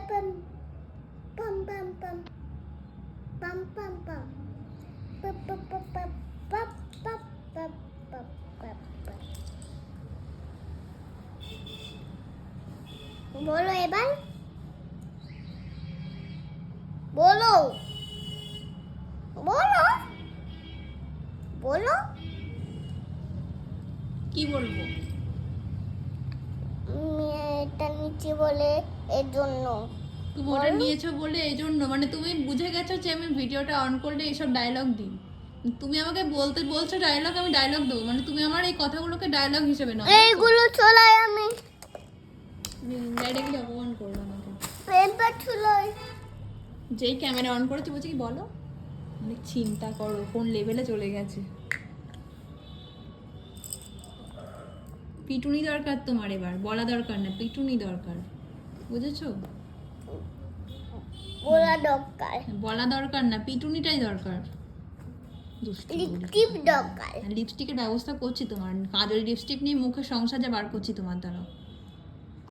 pam pam pam pam pam pam pam pam pam pam pam pam pam pam pam pam pam বলো এবার বলো বলো বলো কি বলবো? এটা নিচে বলে এর জন্য তুমি ওটা নিয়েছো বলে এই জন্য, মানে তুমি বুঝে গেছো যে আমি ভিডিওটা অন করলে এইসব ডায়লগ দিই। তুমি আমাকে বলছো ডায়লগ, আমি ডায়লগ দেবো, মানে তুমি আমার এই কথাগুলোকে ডায়লগ হিসেবে নাও। এইগুলো চলাই আমি ডাইরেক্টলি অপমান করলো আমাকে। পেপার চলাই যেই ক্যামেরা অন করেছে বলছে কি বলো, অনেক চিন্তা করো কোন লেভেলে চলে গেছে। পিটুনি দরকার তোমার, এবার বলা দরকার না, পিটুনি দরকার, বুঝেছো? বলা দরকার বলা দরকার না, পিটুনিটাই দরকার। লিপস্টিক দরকার লিপস্টিকের ব্যবস্থা করছি তোমার, কাজল লিপস্টিক নিয়ে মুখে সংসার যা বার করছি তোমার দ্বারা।